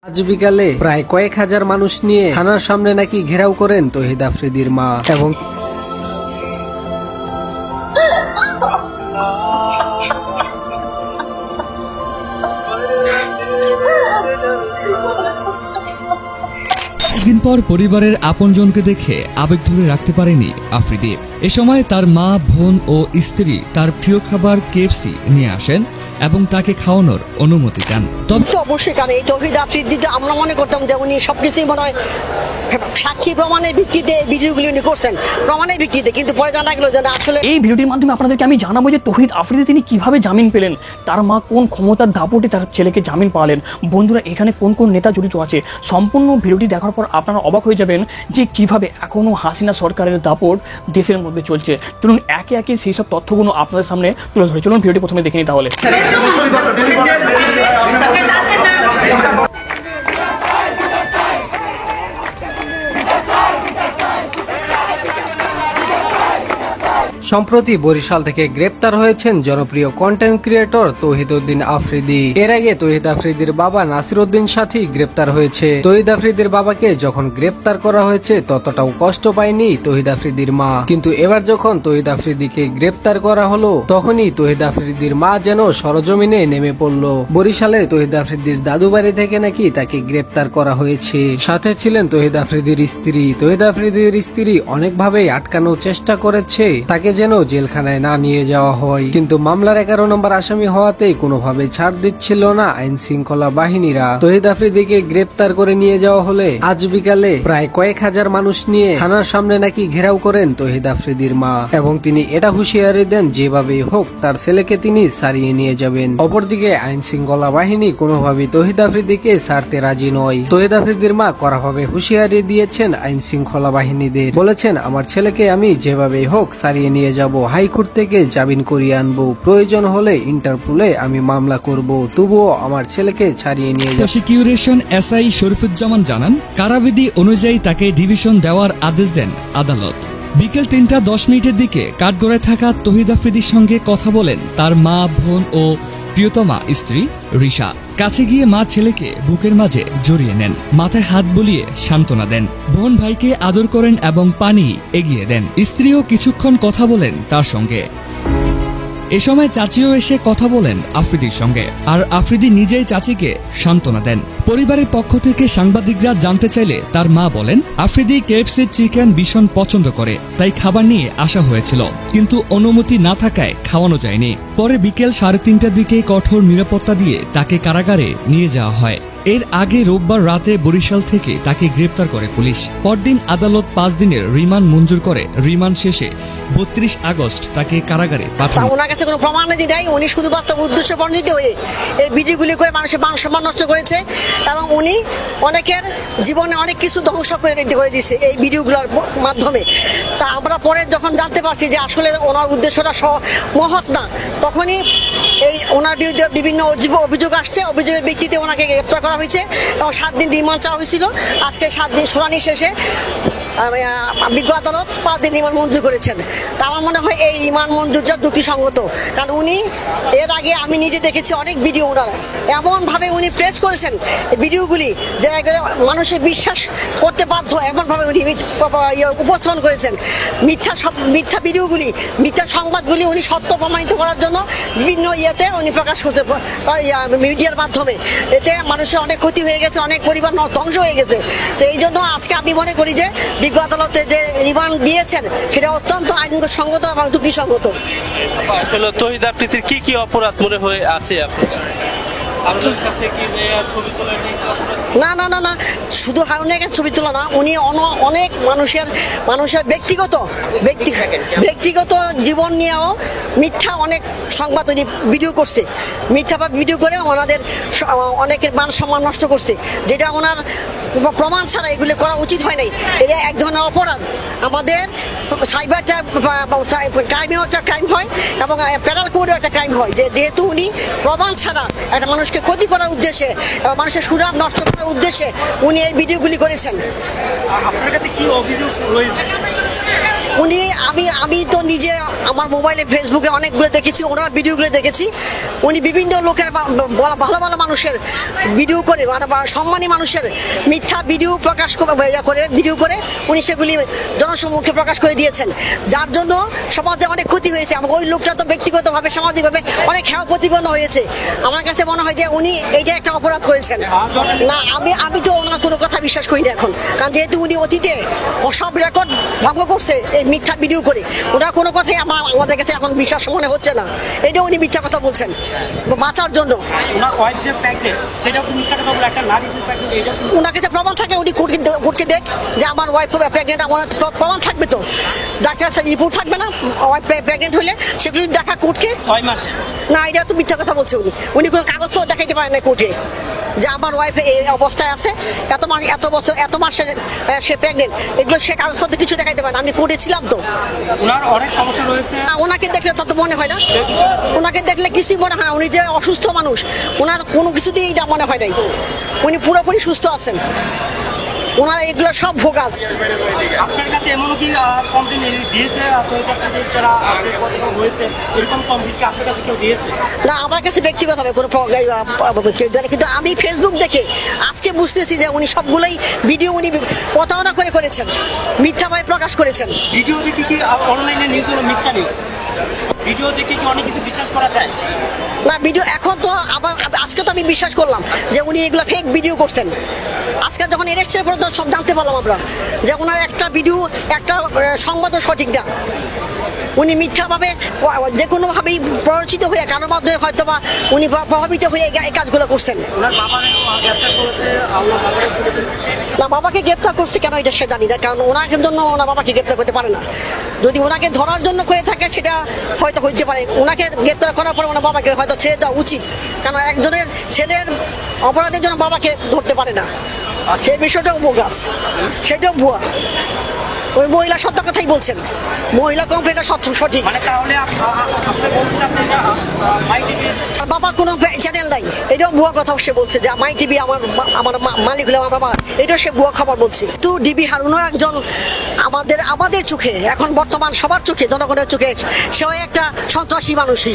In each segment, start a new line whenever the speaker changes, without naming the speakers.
আজ বিকালে প্রায় কয়েক হাজার মানুষ নিয়ে থানার সামনে নাকি ঘেরাও করেন তৌহিদ আফ্রিদির মা এবং
একদিন পর পরিবারের আপনজনকে দেখে আবেগ ধরে রাখতে পারেনি আফ্রিদি। এ সময় তার মা, বোন ও স্ত্রী তার প্রিয় খাবার কেএফসি নিয়ে আসেন এবং তাকে খাওয়ানোর অনুমতি চান।
তবে তো অবশ্যই, কারণ এই তৌহিদ আফ্রিদিতে আমরা মনে করতাম যে উনি সবকিছুই মনে হয় সাক্ষী প্রমাণের ভিত্তিতে ভিডিওগুলি উনি করছেন, প্রমাণের ভিত্তিতে, কিন্তু পরে জানা গেল যে আসলে
এই ভিডিওটির মাধ্যমে আপনাদেরকে আমি জানাবো যে তৌহিদ আফ্রিদি তিনি কিভাবে জামিন পেলেন, তার মা কোন ক্ষমতার দাপটে তার ছেলেকে জামিন পাওয়ালেন, বন্ধুরা এখানে কোন কোন নেতা জড়িত আছে। সম্পূর্ণ ভিডিওটি দেখার পর আপনারা অবাক হয়ে যাবেন যে কিভাবে এখনো হাসিনা সরকারের দাপট দেশের মধ্যে চলছে। চলুন একে একে সেই সব তথ্যগুলো আপনাদের সামনে তুলে ধরে। চলুন ভিডিওটি প্রথমে দেখে নিই তাহলে।
সম্প্রতি বরিশাল থেকে গ্রেপ্তার হয়েছেন জনপ্রিয় কন্টেন্ট ক্রিয়েটর তৌহিদ উদ্দিন আফ্রিদি। এর আগে তৌহিদ আফ্রিদির বাবা নাসির উদ্দিন সাথী গ্রেপ্তার হয়েছে। তৌহিদ আফ্রিদির বাবাকে যখন গ্রেপ্তার করা হয়েছে ততটাও কষ্ট পায়নি তৌহিদ আফ্রিদির মা, কিন্তু এবার যখন তৌহিদ আফ্রিদিকে গ্রেপ্তার করা হলো তখনই তৌহিদ আফ্রিদির মা যেন সরজমিনে নেমে পড়ল। বরিশালে তৌহিদ আফ্রিদির দাদু বাড়ি থেকে নাকি তাকে গ্রেপ্তার করা হয়েছে। সাথে ছিলেন তৌহিদ আফ্রিদির স্ত্রী। তৌহিদ আফ্রিদির স্ত্রী অনেকভাবে আটকানোর চেষ্টা করেছে তাকে যেন জেলখানায় না নিয়ে যাওয়া হয়, কিন্তু মামলার 11 নম্বর আসামি হওয়াতে কোনোভাবে ছাড় দিচ্ছিল না আইন শৃঙ্খলা বাহিনীরা। তৌহিদ আফ্রিদিকে গ্রেপ্তার করে নিয়ে যাওয়া হলে আজ বিকালে প্রায় কয়েক হাজার মানুষ নিয়ে থানার সামনে নাকি ঘেরাও করেন তৌহিদ আফ্রিদির মা এবং তিনি এটা হুঁশিয়ারি দেন যেভাবেই হোক তার ছেলেকে তিনি ছাড়িয়ে নিয়ে যাবেন। অপরদিকে আইন শৃঙ্খলা বাহিনী কোনোভাবেই তৌহিদ আফ্রিদিকে ছাড়তে রাজি নয়। তৌহিদ আফ্রিদির মা কড়াভাবে হুঁশিয়ারি দিয়েছেন আইন শৃঙ্খলা বাহিনীদের, বলেছেন আমার ছেলেকে আমি যেভাবেই হোক ছাড়িয়ে নিয়ে যাব, হাইকোর্ট থেকে জামিন করিয়ে আনবো, প্রয়োজন হলে ইন্টারপোলে আমি মামলা করব, তবুও আমার ছেলেকে ছাড়িয়ে নিয়ে যাব।
প্রসিকিউশন এসআই শরীফুজ্জামান জানান, কারাবিধি অনুযায়ী তাকে ডিভিশন দেওয়ার আদেশ দেন আদালত। বিকেল 3:10 দিকে কাঠগড়ায় থাকা তৌহিদ আফ্রিদির সঙ্গে কথা বলেন তার মা, বোন ও প্রিয়তমা স্ত্রী রিশা। কাছে গিয়ে মা ছেলেকে বুকের মাঝে জড়িয়ে নেন, মাথায় হাত বুলিয়ে সান্ত্বনা দেন। বোন ভাইকে আদর করেন এবং পানি এগিয়ে দেন। স্ত্রীও কিছুক্ষণ কথা বলেন তার সঙ্গে। এ সময় চাচিও এসে কথা বলেন আফ্রিদির সঙ্গে, আর আফ্রিদি নিজেই চাচিকে সান্ত্বনা দেন। পরিবারের পক্ষ থেকে সাংবাদিকরা জানতে চাইলে তার মা বলেন, আফ্রিদি কেএফসির চিকেন ভীষণ পছন্দ করে, তাই খাবার নিয়ে আসা হয়েছিল, কিন্তু অনুমতি না থাকায় খাওয়ানো যায়নি। পরে বিকেল 3:30টার দিকে কঠোর নিরাপত্তা দিয়ে তাকে কারাগারে নিয়ে যাওয়া হয়। এর আগে রোববার রাতে বরিশাল থেকে তাকে গ্রেপ্তার করে পুলিশ। পরদিন আদালত 5 দিনের রিমান্ড মঞ্জুর করে। রিমান্ড শেষে 32 আগস্ট তাকে কারাগারে পাঠানো।
ওনার কাছে কোনো প্রমাণাদি নাই, উনি শুধুমাত্র উদ্দেশ্য প্রণোদিত হয়ে এই ভিডিওগুলি করে মানুষের মান সম্মান নষ্ট করেছে এবং উনি অনেকের জীবনে অনেক কিছু ধ্বংস করে দিয়েছে এই ভিডিওগুলোর মাধ্যমে। তা আমরা পরে যখন জানতে পারছি যে আসলে ওনার উদ্দেশ্যটা মহৎ না, তখনই এই ওনার বিরুদ্ধে বিভিন্ন অভিযোগ আসছে। অভিযোগের ভিত্তিতে ওনাকে গ্রেপ্তার করা হয়েছে এবং 7 দিন রিমান্ড চাওয়া হয়েছিল। আজকে 7 দিন শুনানি শেষে বিজ্ঞ আদালত 5 দিন রিমান্ড মঞ্জুর করেছেন। তা আমার মনে হয় এই রিমান্ড মঞ্জুরটা যুক্তিসঙ্গত, কারণ উনি এর আগে আমি নিজে দেখেছি অনেক ভিডিও ওনার এমনভাবে উনি প্রেস করেছেন ভিডিওগুলি যে মানুষের বিশ্বাস করতে বাধ্য, এমনভাবে উনি উপস্থাপন করেছেন। মিথ্যা ভিডিওগুলি, মিথ্যা সংবাদগুলি উনি সত্য প্রমাণিত করার জন্য বিভিন্ন ইয়েতে উনি প্রকাশ করতে মিডিয়ার মাধ্যমে। এতে মানুষের অনেক ক্ষতি হয়ে গেছে, অনেক পরিবার ধ্বংস হয়ে গেছে। তো এই জন্য আজকে আমি মনে করি যে বিজ্ঞ আদালতে যে রিমান্ড দিয়েছেন সেটা অত্যন্ত আইনসঙ্গত এবং যুক্তিসঙ্গত।
আসলে তৌহিদ আফ্রিদির কি কি অপরাধ মনে হয়ে আছে আপনার কাছে?
না না না না, শুধু হারুনের ছবি তোলা না, উনি অনেক মানুষের ব্যক্তিগত জীবন নিয়েও মিথ্যা অনেক সংবাদ উনি ভিডিও করছে। মিথ্যা বা ভিডিও করে ওনাদের অনেকের মান সম্মান নষ্ট করছে, যেটা ওনার প্রমাণ ছাড়া এগুলো করা উচিত হয় নাই। এটা এক ধরনের অপরাধ। আমাদের সাইবার ক্রাইমেও একটা ক্রাইম হয় এবং পেনাল কোডেও একটা ক্রাইম হয়, যেহেতু উনি প্রমাণ ছাড়া একটা মানুষকে ক্ষতি করার উদ্দেশ্যে, মানুষের সুনাম নষ্ট করার উদ্দেশ্যে উনি এই ভিডিওগুলি করেছেন।
আপনার কাছে কি অভিযোগ রয়েছে?
উনি আমি তো নিজে আমার মোবাইলে ফেসবুকে অনেকগুলো দেখেছি, ওনার ভিডিওগুলো দেখেছি। উনি বিভিন্ন লোকের ভালো ভালো মানুষের ভিডিও করে, মানে সম্মানী মানুষের মিথ্যা ভিডিও প্রকাশ করে ভিডিও করে উনি সেগুলি জনসম্মুখে প্রকাশ করে দিয়েছেন, যার জন্য সমাজে অনেক ক্ষতি হয়েছে। এবং ওই লোকটা তো ব্যক্তিগতভাবে সামাজিকভাবে অনেক হেয় প্রতিপন্ন হয়েছে। আমার কাছে মনে হয় যে উনি এইটা একটা অপরাধ করেছেন। না, আমি তো ওনার কোনো কথা বিশ্বাস করি না এখন, কারণ যেহেতু উনি অতীতে সব রেকর্ড ভঙ্গ করছে এই মিথ্যা ভিডিও করে, ওনার কোনো কথাই আমাদের কাছে এখন বিশ্বাস মনে হচ্ছে না। এটা উনি মিথ্যা কথা বলছেন বাঁচার জন্য। ওনার কাছে প্রমাণ থাকে, উনি কোর্টকে দেখ যে আমার ওয়াইফ প্রেগনেন্ট, আমার প্রমাণ থাকবে তো, ডাক্তার রিপোর্ট থাকবে না ওয়াইফ প্রেগনেন্ট হলে, সেগুলি দেখা কোর্টকে 6 মাসে। না, এটা তো মিথ্যা কথা বলছে উনি কোনো কাগজপত্র দেখাইতে পারেন না কোর্টে যে আমার ওয়াইফ এই অবস্থায় আছে, এত বছর এত মাসের সে প্রেগনেন্ট, এগুলো সে কাগজপত্র কিছু দেখাইতে পারে না। আমি কোর্টে ছিলাম তো।
ওনার অনেক সমস্যা রয়েছে,
ওনাকে দেখলে তত মনে হয় না, ওনাকে দেখলে কিছুই মনে হয় না। উনি যে অসুস্থ মানুষ, ওনার কোনো কিছুতেই এটা মনে হয় নাই। উনি পুরোপুরি সুস্থ আছেন, ওনার এগুলো সব ভোগাস।
আপনার কাছে এমনও কি কমপ্লেন দিয়েছে যারা আছে হয়েছে, এরকম কমপ্লেন কি আপনার কাছে কেউ দিয়েছে?
না, আমার কাছে ব্যক্তিগতভাবে কোনো কিন্তু আমি ফেসবুক দেখে আজকে বুঝতেছি যে উনি সবগুলোই ভিডিও উনি প্রতারণা করে করেছেন, মিথ্যাভাবে প্রকাশ করেছেন।
ভিডিও দেখে কি অনলাইনে নিউজ হলো মিথ্যা নিউজ? ভিডিও দেখে কি অনেক কিছু বিশ্বাস করা যায়
না? ভিডিও এখন তো আজকে তো আমি বিশ্বাস করলাম যে উনি এগুলো ফেক ভিডিও করছেন। আজকে যখন এসেছে পর্যন্ত সব জানতে পারলাম আমরা যে ওনার একটা ভিডিও, একটা সংবাদও সঠিক না। উনি মিথ্যাভাবে যে কোনোভাবেই প্ররোচিত হয়ে কারোর মাধ্যমে হয়তো বা উনি প্রভাবিত হয়ে এই কাজগুলো করছেন। না, বাবাকে গ্রেপ্তার করছে কেন এটা সে জানি না, কারণ ওনার জন্য ওনার বাবাকে গ্রেপ্তার করতে পারে না। যদি ওনাকে ধরার জন্য করে থাকে সেটা হয়তো হইতে পারে, ওনাকে গ্রেপ্তার করার পর ওনার বাবাকে হয়তো ছেড়ে দেওয়া উচিত, কারণ একজনের ছেলের অপরাধের জন্য বাবাকে ধরতে পারে না। সেই বিষয়টাও বোগাস, সেটাও ভুয়া। ওই মহিলা সত্য কথাই বলছেন, মহিলা কমপ্লেনটা সঠিক। বাবার কোনো চ্যানেল নাই, এটাও ভুয়া কথা সে বলছে যে মাই টিভি আমার মালিক হলো আমার বাবা, এটাও সে ভুয়া খবর বলছে। তো ডিবি হারুনও একজন আমাদের চোখে, এখন বর্তমান সবার চোখে, জনগণের চোখে সেও একটা সন্ত্রাসী মানুষই।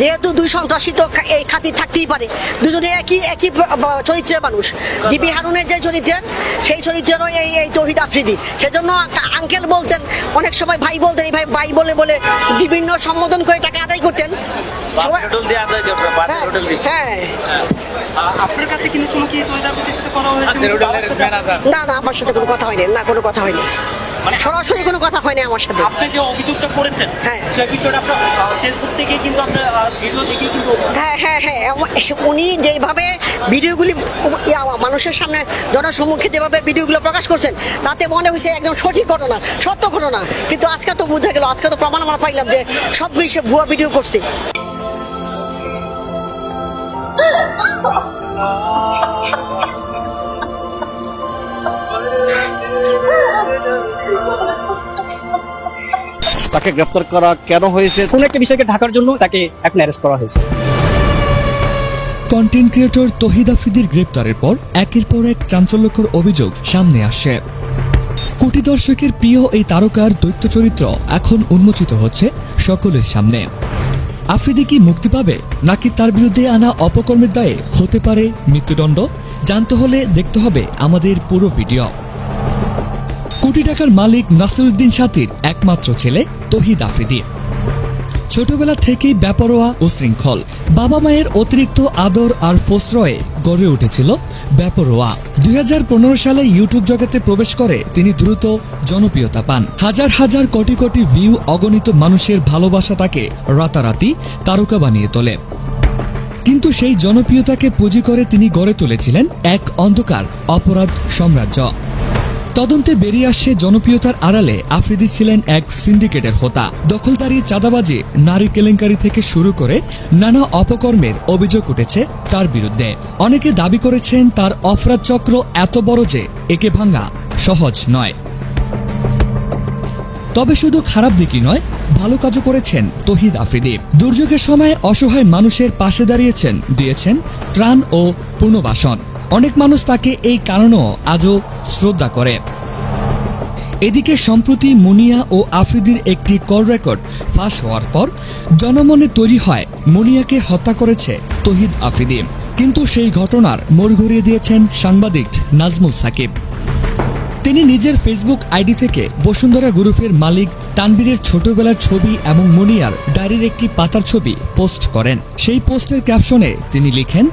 যেহেতু দুই সন্ত্রাসী তো এই খাতির থাকতেই পারে, দুজনে একই চরিত্রের মানুষ। ডিবি হারুনের যে চরিত্রের, সেই চরিত্রেরও এই তৌহিদ আফ্রিদি। সেজন্য আঙ্কেল বলতেন, অনেক সময় ভাই বলতেন, এই ভাই বলে বলে বিভিন্ন সম্বোধন করে টাকা আদায় করতেন। হ্যাঁ,
আপনার কাছে কিন্তু সময় কি কথা হয়েছে?
না, আমার সাথে কোনো কথা হয়নি। না, কোনো কথা হয়নি, মানে সরাসরি কোনো কথা হয়নি আমার সাথে।
আপনি যে অভিযোগটা করেছেন,
হ্যাঁ,
সেই বিষয়টা আপনার ফেসবুক থেকে কিন্তু আপনার ভিডিও দেখে কিন্তু
হ্যাঁ, উনি যেভাবে ভিডিওগুলি মানুষের সামনে জনসম্মুখে যেভাবে ভিডিওগুলো প্রকাশ করছেন, তাতে মনে হয়েছে একদম সঠিক ঘটনা, সত্য ঘটনা। কিন্তু আজকে তো বোঝা গেল, আজকে তো প্রমাণ আমরা পাইলাম যে সবগুলি সে ভুয়া ভিডিও করছে।
তাকে গ্রেফতার করা কেন হয়েছে?
কোন একটা বিষয়কে ঢাকার জন্য তাকে এখন অ্যারেস্ট করা হয়েছে।
কন্টেন্ট ক্রিয়েটর তৌহিদ আফ্রিদির গ্রেপ্তারের পর একের পর এক চাঞ্চল্যকর অভিযোগ সামনে আসে। কোটি দর্শকের প্রিয় এই তারকার দৈত্য চরিত্র এখন উন্মোচিত হচ্ছে সকলের সামনে। আফ্রিদি কি মুক্তি পাবে, নাকি তার বিরুদ্ধে আনা অপকর্মের দায়ে হতে পারে মৃত্যুদণ্ড? জানতে হলে দেখতে হবে আমাদের পুরো ভিডিও। কোটি টাকার মালিক নাসিরউদ্দিন সাথীর একমাত্র ছেলে তৌহিদ আফ্রিদি ছোটবেলা থেকেই বেপরোয়া ও শৃঙ্খল। বাবা মায়ের অতিরিক্ত আদর আর প্রশ্রয়ে গড়ে উঠেছিল বেপরোয়া। 2015 সালে ইউটিউব জগতে প্রবেশ করে তিনি দ্রুত জনপ্রিয়তা পান। হাজার হাজার কোটি কোটি ভিউ, অগণিত মানুষের ভালোবাসা তাকে রাতারাতি তারকা বানিয়ে তোলে। কিন্তু সেই জনপ্রিয়তাকে পুঁজি করে তিনি গড়ে তুলেছিলেন এক অন্ধকার অপরাধ সাম্রাজ্য। তদন্তে বেরিয়ে আসছে জনপ্রিয়তার আড়ালে আফ্রিদি ছিলেন এক সিন্ডিকেটের হোতা। দখলদারি, চাঁদাবাজি, নারী কেলেঙ্কারি থেকে শুরু করে নানা অপকর্মের অভিযোগ উঠেছে তার বিরুদ্ধে। অনেকে দাবি করেছেন তার অপরাধ চক্র এত বড় যে একে ভাঙা সহজ নয়। তবে শুধু খারাপ দিকই নয়, ভালো কাজও করেছেন তৌহিদ আফ্রিদি। দুর্যোগের সময় অসহায় মানুষের পাশে দাঁড়িয়েছেন, দিয়েছেন ত্রাণ ও পুনর্বাসন। অনেক মানুষ তাকে এই কারণেও আজও শ্রদ্ধা করে। এদিকে সম্প্রতি মুনিয়া ও আফ্রিদির একটি কল রেকর্ড ফাঁস হওয়ার পর জনমনে তৈরি হয় মুনিয়াকে হত্যা করেছে তৌহিদ আফ্রিদি। কিন্তু সেই ঘটনার মোড় ঘুরিয়ে দিয়েছেন সাংবাদিক নাজমুল সাকিব। তিনি নিজের ফেসবুক আইডি থেকে বসুন্ধরা গ্রুপের মালিক তানবীরের ছোটবেলার ছবি এবং মুনিয়ার ডায়েরির একটি পাতার ছবি পোস্ট করেন। সেই পোস্টের ক্যাপশনে তিনি লিখেন,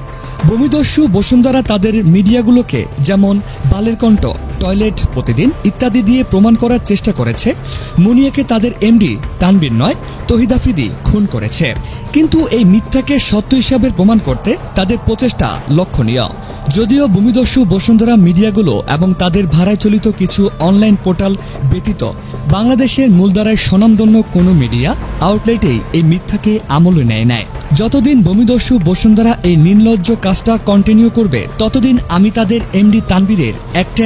ভূমিদস্যু বসুন্ধরা তাদের মিডিয়াগুলোকে যেমন বালের কণ্ঠ, টয়লেট প্রতিদিন ইত্যাদি দিয়ে প্রমাণ করার চেষ্টা করেছে মুনিয়াকে তাদের এমডি তানবীর নয় তৌহিদ আফ্রিদি খুন করেছে। কিন্তু এই মিথ্যাকে সত্য হিসাবে প্রমাণ করতে তাদের প্রচেষ্টা লক্ষণীয়। যদিও ভূমিদস্যু বসুন্ধরা মিডিয়াগুলো এবং তাদের ভাড়ায় চলিত কিছু অনলাইন পোর্টাল ব্যতীত বাংলাদেশের মূলধারায় স্বনামধন্য কোনো মিডিয়া আউটলেটেই এই মিথ্যাকে আমলে নেয়। যতদিন ভূমিদস্যু বসুন্ধরা এই নির্লজ্জ কাজটা কন্টিনিউ করবে ততদিন আমি তাদের এমডি তানবীরের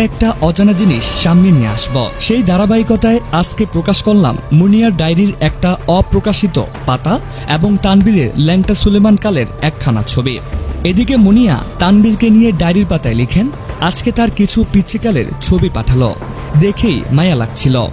একটা অজানা জিনিস সামনে নিয়ে আসব। সেই ধারাবাহিকতায় আজকে প্রকাশ করলাম মুনিয়ার ডায়েরির একটা অপ্রকাশিত পাতা এবং তানবীরের ল্যাংটা সুলেমান কালের একখানা ছবি। এদিকে মুনিয়া তানবীরকে নিয়ে ডায়েরির পাতায় লিখেন, আজকে তার কিছু পিচ্ছিকালের ছবি পাঠালো, দেখেই মায়া লাগছিল।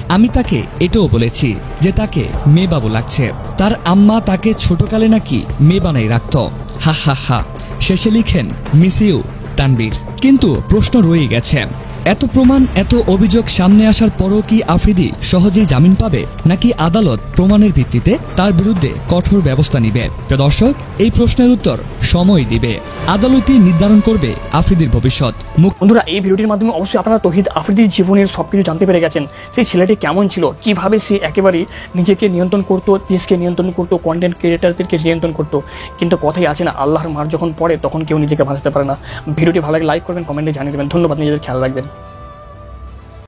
আমি তাকে এটাও বলেছি যে তাকে মেয়ে বাবু লাগছে। তার আম্মা তাকে ছোটকালে নাকি মেয়ে বানাই রাখত। হা হা হা। শেষে লিখেন, মিস ইউ তানবীর। কিন্তু প্রশ্ন রয়ে গেছে, এত প্রমাণ, এত অভিযোগ সামনে আসার পরও কি আফ্রিদি সহজেই জামিন পাবে, নাকি আদালত প্রমাণের ভিত্তিতে তার বিরুদ্ধে কঠোর ব্যবস্থা নিবে? দর্শক, এই প্রশ্নের উত্তর সময় দিবে। আদালতই নির্ধারণ করবে আফ্রিদির ভবিষ্যৎ।
বন্ধুরা, এই ভিডিওটির মাধ্যমে অবশ্যই আপনারা তৌহিদ আফ্রিদির জীবনের সবকিছু জানতে পেরে গেছেন। সেই ছেলেটি কেমন ছিল, কিভাবে সে একেবারেই নিজেকে নিয়ন্ত্রণ করতো, দেশকে নিয়ন্ত্রণ করতো, কন্টেন্ট ক্রিয়েটারদেরকে নিয়ন্ত্রণ করতো। কিন্তু কথাই আছে না, আল্লাহর মার যখন পড়ে তখন কেউ নিজেকে বাঁচাতে পারে না। ভিডিওটি ভালো লাগে লাইক করবেন, কমেন্টে জানিয়ে দেবেন। ধন্যবাদ, নিজেদের খেয়াল রাখবেন।